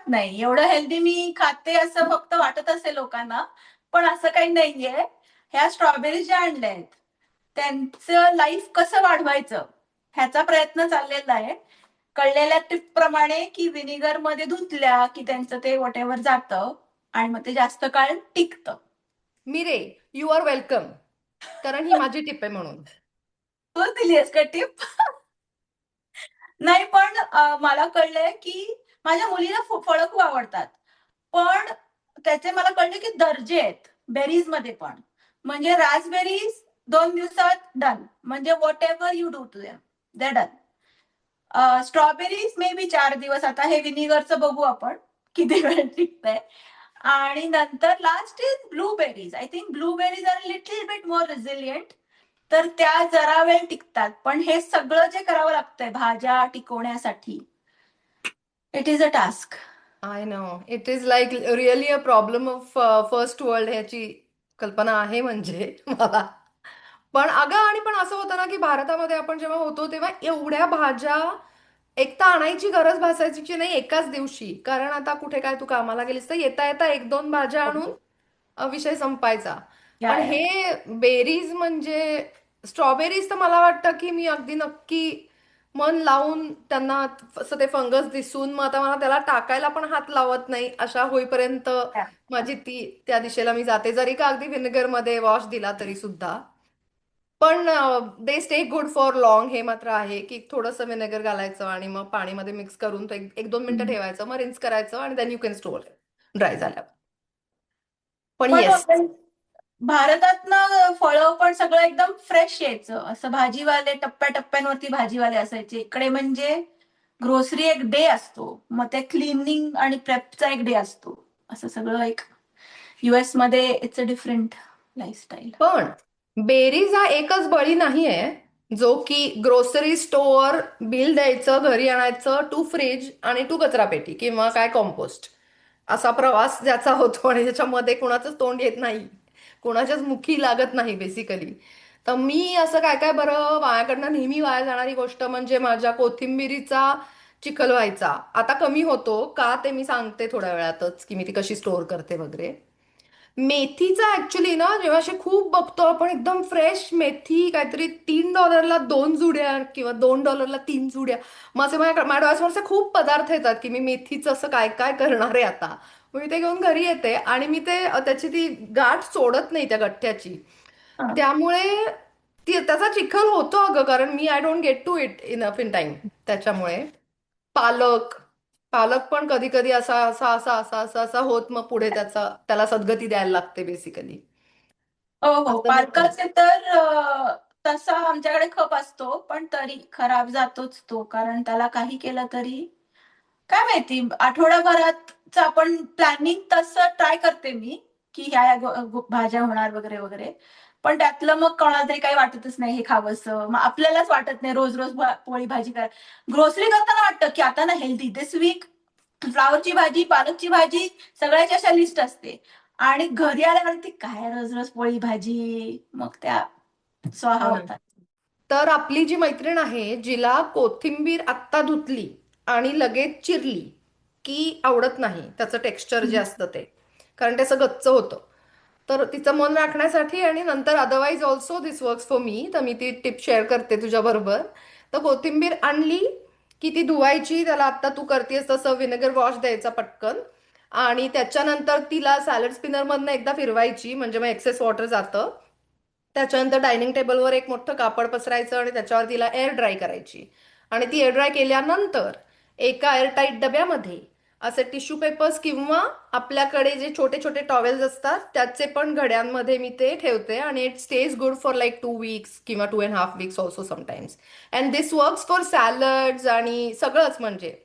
नाही. एवढं हेल्दी मी खाते असं फक्त वाटत असेल लोकांना, पण असं काही नाहीये. ह्या स्ट्रॉबेरी ज्या आणल्या आहेत, त्यांचं लाईफ कसं वाढवायचं ह्याचा प्रयत्न चाललेला आहे. कळलेल्या टिप प्रमाणे की व्हिनेगरमध्ये धुतल्या की त्यांचं ते व्हॉटेव्हर जातं आणि मग ते जास्त काळ टिकतं. मिरे, यू आर वेलकम. कारण ही माझी टिप आहे म्हणून. तू दिलीस का टिप? नाही पण मला कळलंय की माझ्या मुलीला फळं खूप आवडतात. पण त्याचे मला कळले की दर्जे आहेत बेरीज मध्ये पण. म्हणजे रासबेरीज 2 दिवसात डन. म्हणजे whatever you do to them they done. Strawberries maybe 4 दिवस. आता हे विनिगरचं बघू आपण किती वेळ टिकतंय. आणि नंतर last is blueberries. I think blueberries are little bit more resilient. तर त्या जरा वेळ टिकतात. पण हे सगळं जे करावं लागतंय भाज्या टिकवण्यासाठी, it is a task. I know it is like really a problem of first world ह्याची कल्पना आहे म्हणजे मला. पण अगं आणि पण असं होतं ना की भारतामध्ये आपण जेव्हा होतो तेव्हा एवढ्या भाज्या एक तर आणायची गरज भासायची नाही एकाच दिवशी. कारण आता कुठे काय तू कामाला गेलीस तर येता येता एक दोन भाज्या आणून विषय संपायचा. या पण या हे बेरीज म्हणजे स्ट्रॉबेरीज तर मला वाटतं की मी अगदी नक्की मन लावून त्यांना असं ते फंगस दिसून मग आता मला त्याला टाकायला पण हात लावत नाही अशा होईपर्यंत या. माझी ती त्या दिशेला मी जाते जरी का अगदी व्हिनेगर मध्ये वॉश दिला तरी सुद्धा. पण they stay good for long हे मात्र आहे की थोडंसं व्हिनेगर घालायचं आणि मग पाणीमध्ये मिक्स करून तो एक दोन मिनिटं ठेवायचं मग रिन्स करायचं आणि then you can store dry झाल्यावर. पण पण येस. भारतातनं फळं पण सगळं एकदम फ्रेश यायचं. असं भाजीवाले टप्प्याटप्प्यांवरती भाजीवाले असायचे. इकडे म्हणजे ग्रोसरी एक डे असतो, मग ते क्लिनिंग आणि प्रेपचा एक डे असतो. असं सगळं एक US मध्ये इट्स अ डिफरंट लाईफस्टाईल. पण बेरीज हा एकच बळी नाहीये जो की ग्रोसरी स्टोअर बिल द्यायचं घरी आणायचं टू फ्रीज आणि टू कचरापेटी किंवा काय कॉम्पोस्ट असा प्रवास ज्याचा होतो आणि ज्याच्यामध्ये कुणाचंच तोंड येत नाही कुणाच्याच मुखी लागत नाही बेसिकली. तर मी असं काय काय बरं माझ्याकडनं नेहमी वाया जाणारी गोष्ट म्हणजे माझ्या कोथिंबिरीचा चिखल व्हायचा. आता कमी होतो का ते मी सांगते थोड्या वेळातच की मी ती कशी स्टोअर करते वगैरे. मेथीचा ऍक्च्युली ना जेव्हा असे खूप बघतो आपण एकदम फ्रेश मेथी काहीतरी $3 दोन जुड्या किंवा $2 तीन जुड्या. मग असे माझ्या डोळ्यासमोर असे खूप पदार्थ येतात की मी मेथीचं असं काय काय करणार आहे आता. मग मी ते घेऊन घरी येते आणि मी ते त्याची ती गाठ सोडत नाही त्या गठ्ठ्याची. त्यामुळे त्याचा चिखल होतो अगं कारण मी I don't get to it enough in time. त्याच्यामुळे पालक पालक पण कधी कधी असा होत मग पुढे त्याला सद्गती द्यायला लागते बेसिकली. हो हो, असं होतं. पालकाचे तर तसा आमच्याकडे खप असतो, पण तरी खराब जातोच तो. कारण त्याला काही केलं तरी काय माहिती, आठवड्याभरात आपण प्लॅनिंग तसं ट्राय करते मी की ह्या ह्या भाज्या होणार वगैरे वगैरे. पण त्यातलं मग कोणाला तरी काही वाटतच नाही हे खावंसं. मग आपल्यालाच वाटत नाही रोज रोज पोळी भाजी करा. ग्रोसरी करताना वाटतं की आता ना हेल्दी दिस वीक फ्लावरची भाजी, पालकची भाजी, सगळ्याची अशा लिस्ट असते. आणि घरी आल्यावरती काय रोज रोज पोळी भाजी, मग त्या स्वाहा हो ना. होतात. तर आपली जी मैत्रीण आहे जिला कोथिंबीर आत्ता धुतली आणि लगेच चिरली की आवडत नाही त्याचं टेक्स्चर जे असतं ते. कारण ते असं गच्च होतं. तर तिचं मन राखण्यासाठी आणि नंतर otherwise also this works for me तर मी ती टिप शेअर करते तुझ्या बरोबर. तर कोथिंबीर आणली की ती धुवायची त्याला आत्ता तू करतेस तसं व्हिनेगर वॉश द्यायचा पटकन. आणि त्याच्यानंतर तिला सॅलड स्पिनरमधनं एकदा फिरवायची म्हणजे मग एक्सेस वॉटर जातं. त्याच्यानंतर डायनिंग टेबलवर एक मोठं कापड पसरायचं आणि त्याच्यावर तिला एअर ड्राय करायची. आणि ती एअर ड्राय केल्यानंतर एका एअरटाईट डब्यामध्ये असे टिश्यू पेपर्स किंवा आपल्याकडे जे छोटे छोटे टॉवेल्स असतात त्याचे पण घड्यांमध्ये मी ते ठेवते आणि it stage good for like 2 weeks किंवा 2.5 weeks also sometimes. And this works for salads आणि सगळंच म्हणजे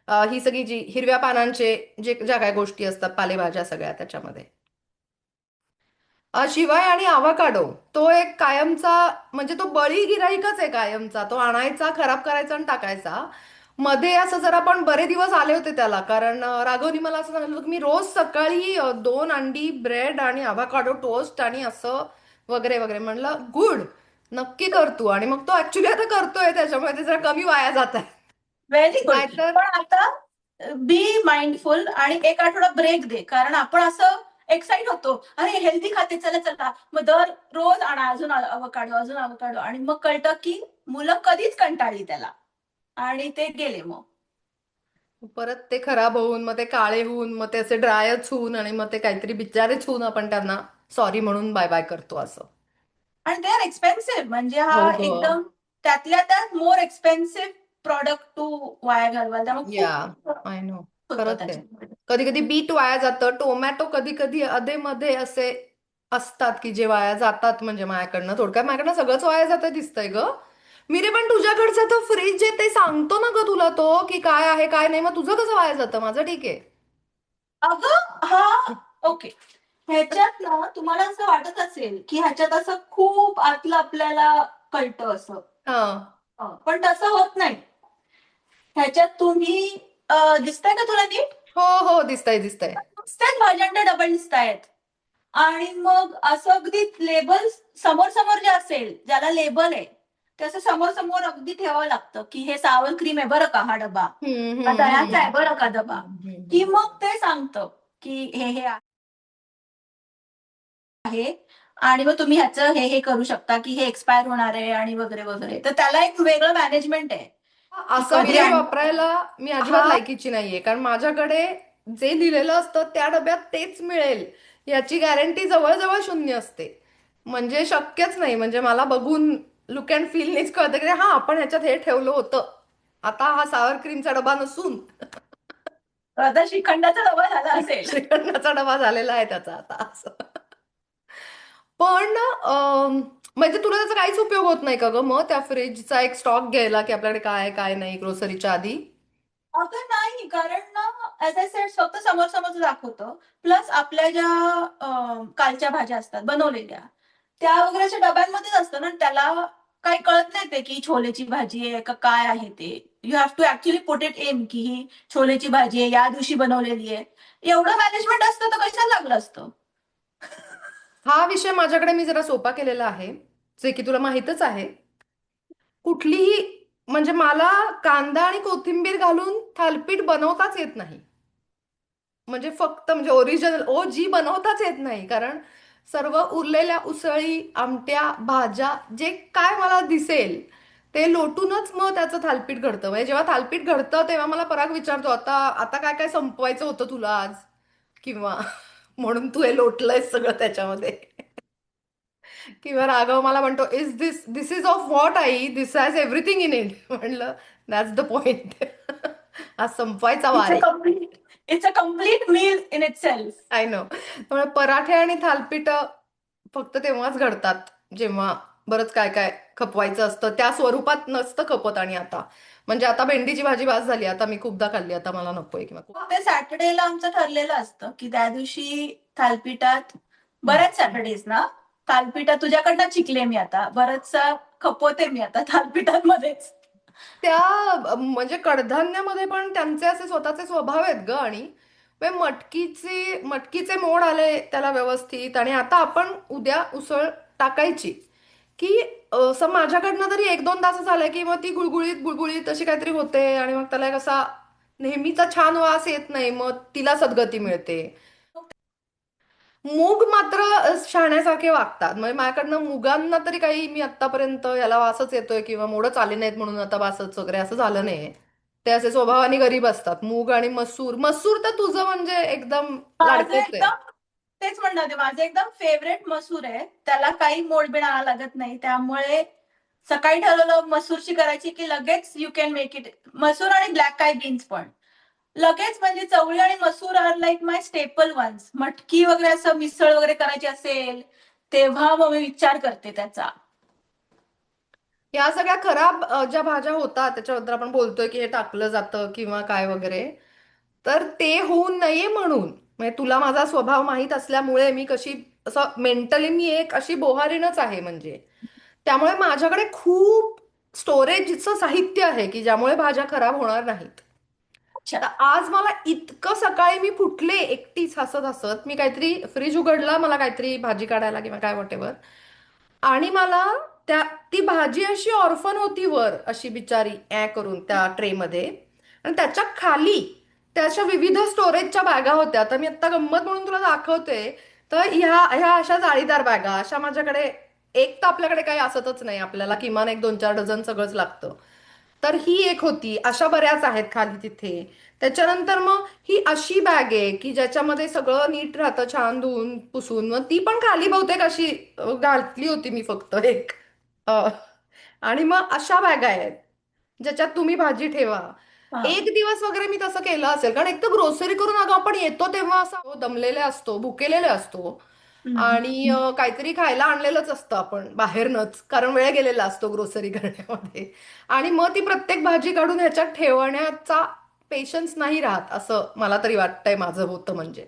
ही सगळी जी हिरव्या पानांचे ज्या काय गोष्टी असतात पालेभाज्या सगळ्या त्याच्यामध्ये. शिवाय आणि आवाकाडो तो एक कायमचा म्हणजे तो बळी गिराईकच आहे कायमचा. तो आणायचा खराब करायचा आणि टाकायचा. मध्ये असं जरा पण बरे दिवस आले होते त्याला कारण राघवनी मला असं सांगितलं होतं की मी रोज सकाळी 2 अंडी ब्रेड आणि आवाकाडो टोस्ट आणि असं वगैरे वगैरे म्हणलं गुड नक्की करतो आणि मग तो ऍक्च्युली आता करतोय त्याच्यामुळे ते जरा कमी वाया जात आहे. Very good. नाहीतर पण आता बी माइंडफुल आणि एक आठवडा ब्रेक दे. कारण आपण असं एक्साइट होतो, अरे हेल्दी खाते, चला चला, मग दर रोज आणा अजून अवकाडो, अजून अवकाडो, आणि मग कळतं की मुलं कधीच कंटाळली त्याला, आणि ते गेले मग. परत ते खराब होऊन मग ते काळे होऊन मग ते असे ड्रायच होऊन आणि मग ते काहीतरी बिचारेच होऊन आपण त्यांना सॉरी म्हणून बाय बाय करतो असं. आणि दे आर एक्सपेन्सिव्ह, म्हणजे हो हा ग. एकदम त्यातल्या त्यात मोर एक्सपेन्सिव्ह प्रॉडक्ट टू वाया घालवाल, त्यामुळे या, खूप आय नो. होतं खरंच आहे. त्याच्यामध्ये. कधी कधी बीट वाया जातं, टोमॅटो कधी कधी अधेमध्ये असे असतात की जे वाया जातात, म्हणजे माझ्याकडनं थोडक्यात माझ्याकडनं सगळंच वाया जातं दिसतंय ग. मी रे पण तुझ्याकडचा तो फ्रीज आहे ते सांगतो ना ग तुला तो की काय आहे काय नाही, मग तुझं कसं वाया जातं? माझं ठीक आहे. अगं हा, ओके, ह्याच्यात ना तुम्हाला असं वाटत असेल की ह्याच्यात असं खूप आतलं आपल्याला कळतं असं, हा. पण तसं होत नाही. ह्याच्यात तुम्ही दिसतंय का तुला नीट? हो हो, दिसतंय दिसतंय. नुसत्याच भाज्यांना डबल दिसतायत. आणि मग असं अगदी लेबल समोर समोर जे असेल, ज्याला लेबल आहे, त्याचं समोर समोर अगदी ठेवावं लागतं की हे सावर क्रीम आहे बरं का, हा डबा हम्म हा हम्म दह्याचा आहे हम्म बरं का डबा, की हम्म. मग ते सांगतं की हे आहे, आणि मग तुम्ही ह्याचं हे करू शकता की हे एक्सपायर होणार आहे आणि वगैरे वगैरे. तर त्याला एक वेगळं मॅनेजमेंट आहे की असा कधी ट्रे वापरायला मी अजिबात हा, लायकीची नाहीये, कारण माझ्याकडे जे लिहिलेलं असतं त्या डब्यात तेच मिळेल याची गॅरंटी जवळजवळ शून्य असते. म्हणजे शक्यच नाही, म्हणजे मला बघून लुक अँड फीलनीच कळतं की हा आपण ह्याच्यात हे ठेवलं होतं. आता हा सावर क्रीमचा डबा नसून आता श्रीखंडाचा डबा झाला असेल. श्रीखंडाचा डबा झालेला आहे त्याचा आता असं. पण म्हणजे तुला त्याचा काहीच उपयोग होत नाही का ग मग त्या फ्रीजचा एक स्टॉक घ्यायला की आपल्याकडे काय आहे, काय नाही ग्रोसरीच्या आधी? अगं नाही, कारण ना ऍज आय सेड फक्त समोर समोर दाखवतं. प्लस आपल्या ज्या कालच्या भाज्या असतात बनवलेल्या, त्या वगैरे अशा डब्यांमध्येच असतं ना, त्याला काही कळत नाही ते की छोलेची भाजी आहे का काय आहे ते. You have to actually put it in की ही छोलेची भाजी आहे, या दिवशी बनवलेली आहे. एवढं मॅनेजमेंट असतं तर कशाला लागलं असतं. हा विषय माझ्याकडे मी जरा सोपा केलेला आहे, जे की तुला माहीतच आहे. कुठलीही, म्हणजे मला कांदा आणि कोथिंबीर घालून थालपीठ बनवताच येत नाही. म्हणजे फक्त म्हणजे ओरिजिनल ओ जी बनवताच येत नाही, कारण सर्व उरलेल्या उसळी आमट्या भाज्या जे काय मला दिसेल ते लोटूनच मग त्याचं थालपीठ घडतं. म्हणजे जेव्हा थालपीठ घडतं तेव्हा मला पराग विचारतो, आता आता काय काय संपवायचं होतं तुला आज, किंवा म्हणून तू हे लोटलंयस सगळं त्याच्यामध्ये. किंवा राघव मला म्हणतो, is this is of what I, this has everything in it. म्हणलं दॅट्स द पॉइंट. हा संपवायचा वार आहे. It's a complete meal in itself. I know. त्यामुळे पराठे आणि थालपीठ फक्त तेव्हाच घडतात जेव्हा बरंच काय काय खपवायचं असतं, त्या स्वरूपात नसतं खपत. आणि आता म्हणजे आता भेंडीची भाजी भात झाली, आता मी खूपदा खाल्ली, आता मला नकोय किंवा ते सॅटर्डेला आमचं ठरलेलं असतं की त्या दिवशी थालपीठात, बऱ्याच सॅटर्डेज ना थालपीठात तुझ्याकडनं शिकले मी, आता बरचसा खपवते मी आता थालपीठात मध्येच. त्या म्हणजे कडधान्यामध्ये पण त्यांचे असे स्वतःचे स्वभाव आहेत ग. आणि म्हणजे मटकीचे मोड आले त्याला व्यवस्थित, आणि आता आपण उद्या उसळ टाकायची की असं माझ्याकडनं तरी एक दोन तास झालंय की मग ती गुळगुळीत गुळगुळीत अशी काहीतरी होते, आणि मग त्याला एक असा नेहमीचा छान वास येत नाही, मग तिला सद्गती मिळते. मूग मात्र शहाण्यासारखे वागतात, म्हणजे माझ्याकडनं मुगांना तरी काही मी आतापर्यंत याला वासच येतोय किंवा मोडच आले नाहीत म्हणून आता वासच वगैरे असं झालं नाही. ते असे स्वभावाने गरीब असतात. मूग आणि मसूर, मसूर तर तुझं म्हणजे एकदम माझं लाडकंच आहे. एकदम, तेच म्हणणार होते, माझं एकदम फेवरेट मसूर आहे, त्याला काही मोडबिड आणावं लागत नाही. त्यामुळे सकाळी ठरवलं मसूरची करायची की लगेच यू कॅन मेक इट. मसूर आणि ब्लॅक आय बीन्स पण लगेच, म्हणजे चवळी आणि मसूर आर लाईक माय स्टेपल वन्स. मटकी वगैरे असं मिसळ वगैरे करायची असेल तेव्हा मग मी विचार करते त्याचा. या सगळ्या खराब ज्या भाज्या होतात त्याच्याबद्दल आपण बोलतोय की हे टाकलं जातं किंवा काय वगैरे, तर ते होऊ नये म्हणून, म्हणजे तुला माझा स्वभाव माहीत असल्यामुळे मी कशी असं मेंटली मी एक अशी बोहारीनच आहे म्हणजे. त्यामुळे माझ्याकडे खूप स्टोरेजचं साहित्य आहे की ज्यामुळे भाज्या खराब होणार नाहीत. अच्छा. तर आज मला इतकं सकाळी मी फुटले एकटीच हसत हसत, मी काहीतरी फ्रीज उघडला मला काहीतरी भाजी काढायला किंवा काय वॉटेवर, आणि मला त्या ती भाजी अशी ऑर्फन होती वर अशी बिचारी करून त्या ट्रे मध्ये, आणि त्याच्या खाली त्याच्या विविध स्टोरेजच्या बॅगा होत्या. तर मी आता गंमत म्हणून तुला दाखवते. तर ह्या ह्या अशा जाळीदार बॅगा अशा माझ्याकडे, एक तर आपल्याकडे काही असतच नाही, आपल्याला किमान एक 2-4 डझन सगळंच लागतं. तर ही एक होती, अशा बऱ्याच आहेत खाली तिथे. त्याच्यानंतर मग ही अशी बॅग आहे की ज्याच्यामध्ये सगळं नीट राहतं, छान धुवून पुसून. मग ती पण खाली बहुतेक अशी घातली होती मी फक्त एक. अ, आणि मग अशा बॅगा आहेत ज्याच्यात तुम्ही भाजी ठेवा. हा. एक दिवस वगैरे मी तसं केलं असेल, कारण एक तर ग्रोसरी करून अगं आपण येतो तेव्हा असं दमलेले असतो, भुकेलेले असतो. हम्म. आणि काहीतरी खायला आणलेलंच असतं आपण बाहेरनच, कारण वेळ गेलेला असतो ग्रोसरी करण्यामध्ये. आणि मग ती प्रत्येक भाजी काढून ह्याच्यात ठेवण्याचा पेशन्स नाही राहत, असं मला तरी वाटतंय माझं होतं म्हणजे.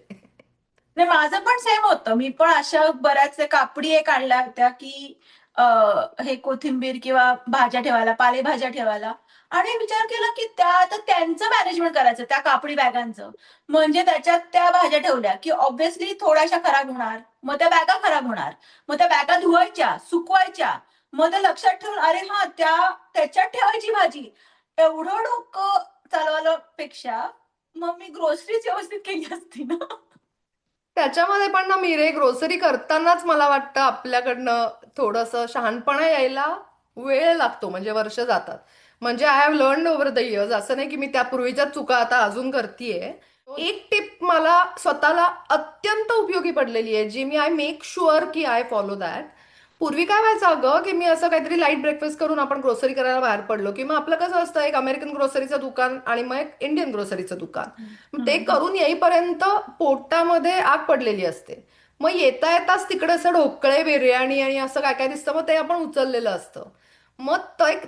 नाही, माझं पण सेम होतं. मी पण अशा बऱ्याच कापडी एक आणल्या होत्या की हे कोथिंबीर किंवा भाज्या ठेवायला, पालेभाज्या ठेवायला. आणि विचार केला की त्या आता त्यांचं मॅनेजमेंट करायचं त्या कापडी बॅगांचं. म्हणजे त्याच्यात त्या भाज्या ठेवल्या की ऑब्व्हियसली थोड्याशा खराब होणार, मग त्या बॅगा खराब होणार, मग त्या बॅगा धुवायच्या, सुकवायच्या, मग ते लक्षात ठेवून अरे हा त्याच्यात ठेवायची भाजी. एवढं डोकं चालवायला पेक्षा मग मी ग्रोसरीच व्यवस्थित केली असती ना. त्याच्यामध्ये पण ना मिरे, ग्रोसरी करतानाच मला वाटतं आपल्याकडनं थोडंसं शहाणपणा यायला वेळ लागतो, म्हणजे वर्ष जातात. म्हणजे I have learn over the years, असं नाही की मी त्या पूर्वीच्या चुका आता अजून करतीये. एक टिप मला स्वतःला अत्यंत उपयोगी पडलेली आहे, जी मी आय मेक शुअर की आय फॉलो दॅट. पूर्वी काय व्हायचं अगं, की मी असं काहीतरी लाईट ब्रेकफास्ट करून आपण ग्रोसरी करायला बाहेर पडलो, की मग आपलं कसं असतं, एक अमेरिकन ग्रोसरीचं दुकान आणि मग एक इंडियन ग्रोसरीचं दुकान. मग ते हम्म. करून येईपर्यंत पोटामध्ये आग पडलेली असते. मग येता येताच तिकडे असं ढोकळे, बिर्याणी आणि असं काय काय दिसतं, मग ते आपण उचललेलं असतं. मग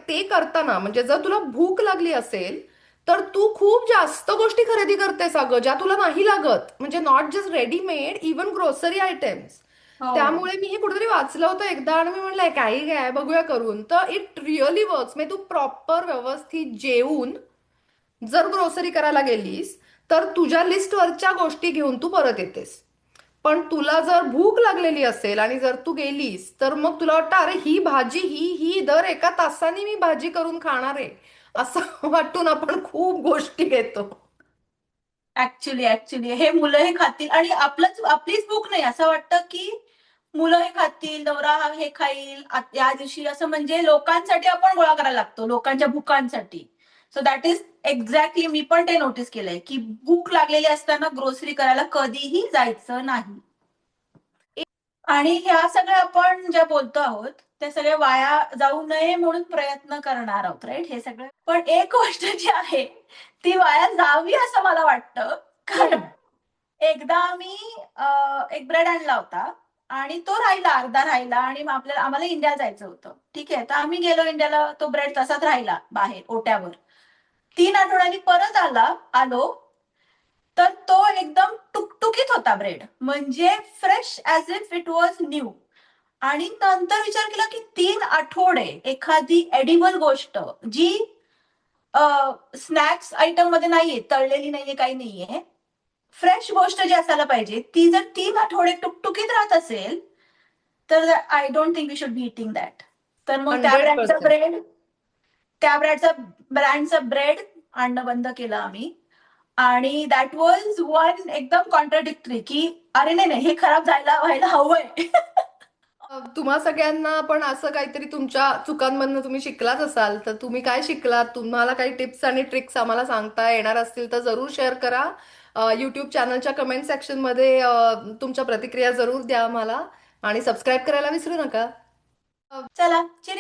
ते करताना म्हणजे जर तुला भूक लागली असेल तर तू खूप जास्त गोष्टी खरेदी करतेस अगं, ज्या तुला नाही लागत. म्हणजे not just readymade, even grocery items. हो. त्यामुळे मी हे कुठेतरी वाचलं होतं एकदा आणि मी म्हणलंय काही काय बघूया करून, तर इट रिअली वर्क्स. म्हणजे तू प्रॉपर व्यवस्थित जेवून जर ग्रोसरी करायला गेलीस तर तुझ्या लिस्टवरच्या गोष्टी घेऊन तू परत येतेस. पण तुला जर भूक लागलेली असेल आणि जर तू गेलीस तर मग तुला वाटतं अरे ही भाजी ही दर एका तासाने मी भाजी करून खाणार आहे, असं वाटून आपण खूप गोष्टी घेतो. ऍक्च्युली हे मुलं हे खातील आणि आपलीच भूक नाही असं वाटतं की मुलं हे खातील, नवरा हे खाईल या दिवशी, असं म्हणजे लोकांसाठी आपण गोळा करायला लागतो, लोकांच्या भुकांसाठी. सो दॅट इज एक्झॅक्टली, मी पण ते नोटीस केलंय की भूक लागलेली असताना ग्रोसरी करायला कधीही जायचं नाही. आणि ह्या सगळ्या आपण ज्या बोलतो आहोत त्या सगळ्या वाया जाऊ नये म्हणून प्रयत्न करणार आहोत, राईट, हे सगळं. पण एक गोष्ट जी आहे ती वाया जावी असं मला वाटतं. कारण एकदा आम्ही एक ब्रेड आणला होता आणि तो राहिला, अर्धा राहिला, आणि मग आम्हाला इंडियाला जायचं होतं. ठीक आहे, तर आम्ही गेलो इंडियाला, तो ब्रेड तसाच राहिला बाहेर ओट्यावर. 3 आठवड्यांनी परत आलो, तर तो एकदम टुकटुकीत होता ब्रेड, म्हणजे fresh as if it was new. आणि नंतर विचार केला की 3 आठवडे एखादी एडिबल गोष्ट जी स्नॅक्स आयटम मध्ये नाहीये, तळलेली नाहीये, काही नाहीये, फ्रेश गोष्ट जी असायला पाहिजे, ती जर 3 आठवडे टुकटुकीत राहत असेल तर I don't think we should be eating that. तर मग 100%. त्या ब्रँडचा ब्रेड आणणं बंद केलं आम्ही. आणि दॅट वॉज वन एकदम कॉन्ट्राडिक्टरी की अरे नाही नाही, हे खराब व्हायला हवंय. तुम्हा सगळ्यांना पण असं काहीतरी तुमच्या चुकांमधनं तुम्ही शिकलाच असाल, तर तुम्ही काय शिकलात, तुम्हाला काही टिप्स आणि ट्रिक्स आम्हाला सांगता येणार असतील तर जरूर शेअर करा. यूट्यूब चॅनलच्या कमेंट सेक्शनमध्ये तुमच्या प्रतिक्रिया जरूर द्या आम्हाला. आणि सबस्क्राईब करायला विसरू नका. चला, cheers.